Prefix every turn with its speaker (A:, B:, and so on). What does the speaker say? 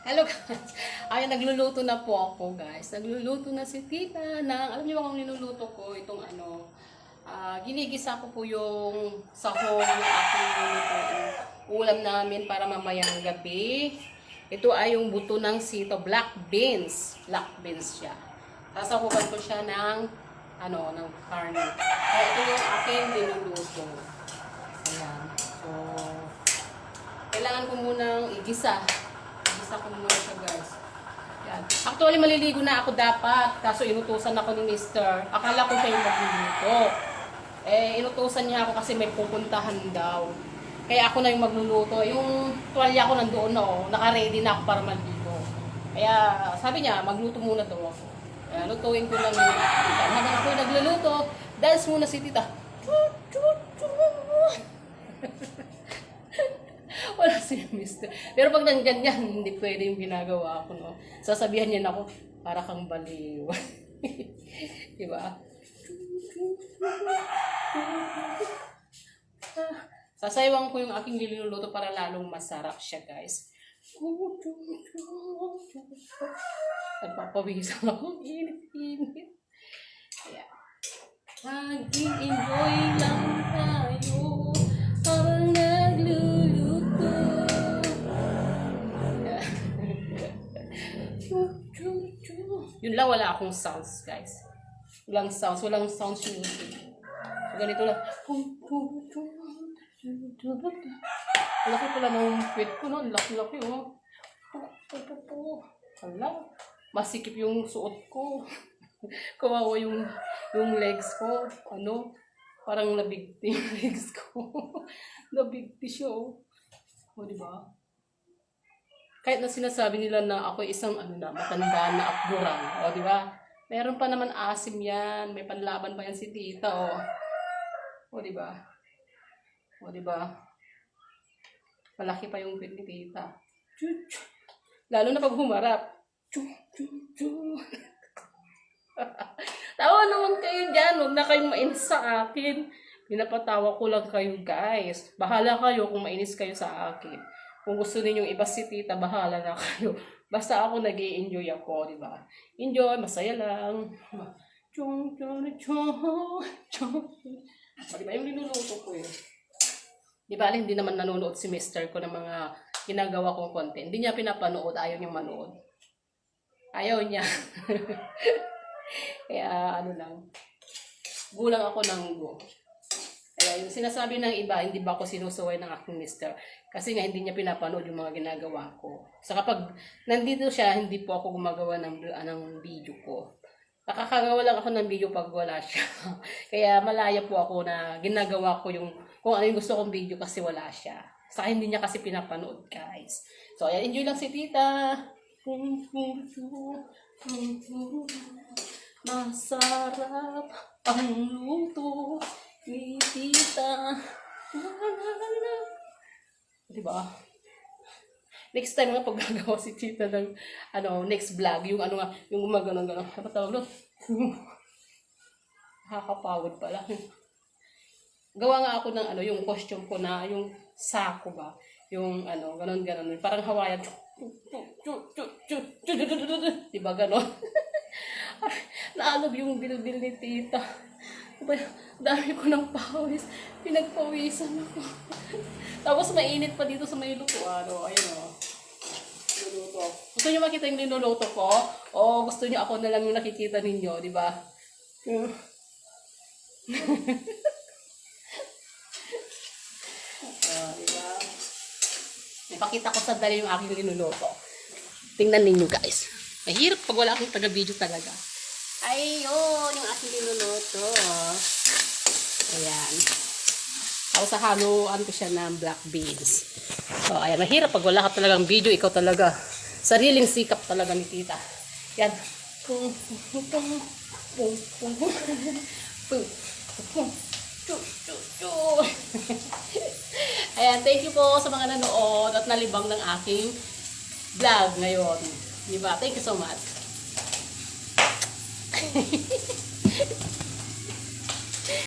A: Hello guys. Ay, nagluluto na po ako guys. Nagluluto na si Tita ng, alam niyo ba kung niluluto ko? Itong ginigisa ko po yung sahog ng aking ulam namin para mamayang gabi. Ito ay yung buto ng sito, black beans. Black beans siya. Sasahugan ko siya ng, ng karne. Kaya ito yung aking niluluto. Ayan. So, kailangan ko munang igisa. Ko muna siya guys. Yan. Actually maliligo na ako dapat. Kaso inutusan ako ni Mr. Akala ko siya yung magluluto. Inutusan niya ako kasi may pupuntahan daw. Kaya ako na yung magluluto. Yung tuwalya ko nandoon na naka-ready na ako para maligo. Kaya sabi niya magluto muna daw ako. Kaya lutuin ko lang yung tita. Habang ako nagluluto, dance muna si tita. Wala si Mr. Pero pag nandyan yan, hindi pwede yung ginagawa ko, no? Sasabihan niya na ako, para kang baliw. Diba? Sasayawang ko yung aking niluluto para lalong masarap siya, guys. Nagpapawisan ako. Init-init. Kaya, mag-enjoy lang tayo habang nagluluto. Yun lang, wala akong sounds, guys. Walang sounds music. So, ganito lang. Laki pala ng pet ko, no? Laki-laki, oh. Hala. Masikip yung suot ko. Kawawa yung legs ko. Parang nabigti yung legs ko. Nabigti siya, oh. O, diba? Kahit na sinasabi nila na ako isang matanda na akburan. O, di ba? Meron pa naman asim yan. May panlaban pa yan si tita, o. O, di ba? O, di ba? Malaki pa yung pit ni tita. Lalo na pag humarap. Tawa naman kayo dyan. Huwag na kayong mainis sa akin. Pinapatawa ko lang kayo, guys. Bahala kayo kung mainis kayo sa akin. Kung gusto ninyong iba si tita, bahala na kayo. Basta ako nag-i-enjoy ako, di ba? Enjoy, masaya lang. Di ba yung linuluto ko eh? Di ba, hindi naman nanonood si Mr. ko ng mga ginagawa kong content. Hindi niya pinapanood, ayaw niyang manood. Ayaw niya. Kaya lang. Gulang ako ng go. Kaya yung sinasabi ng iba, hindi ba ako sinusuway ng aking mister? Kasi nga hindi niya pinapanood yung mga ginagawa ko. So kapag nandito siya, hindi po ako gumagawa ng video ko. Nakakagawa lang ako ng video pag wala siya. Kaya malaya po ako na ginagawa ko yung kung ano yung gusto kong video kasi wala siya. Saka hindi niya kasi pinapanood, guys. So ayan, enjoy lang si tita. Masarap ang luto ni tita. Diba? Next time nga pag gagawa si tita ng next vlog, yung yung gumagano ano tawag doon? Nakakapagod pala. Gawa nga ako ng yung costume ko na yung sako ba, yung ganon parang Hawaiian. Diba ganon? Naalog yung bilbil ni tita. Dami ko ng pawis. Pinagpawisan ako. Tapos mainit pa dito sa may lutuan. Ayun luluto. Gusto niyo makita yung linuluto ko? O gusto niyo ako na lang yung nakikita ninyo, di ba? Diba? Ipakita ko sandali yung aking linuluto. Tingnan ninyo, guys. Mahirap pag wala akong taga-video talaga. Ayun, yung aking linuluto. Ayan. Tapos sa haluan ko siya ng black beans. So, ayan. Mahirap pag wala ka talagang video. Ikaw talaga. Sariling sikap talaga ni tita. Yan. Ayan. Thank you po sa mga nanood at nalibang ng aking vlog ngayon. Diba? Thank you so much.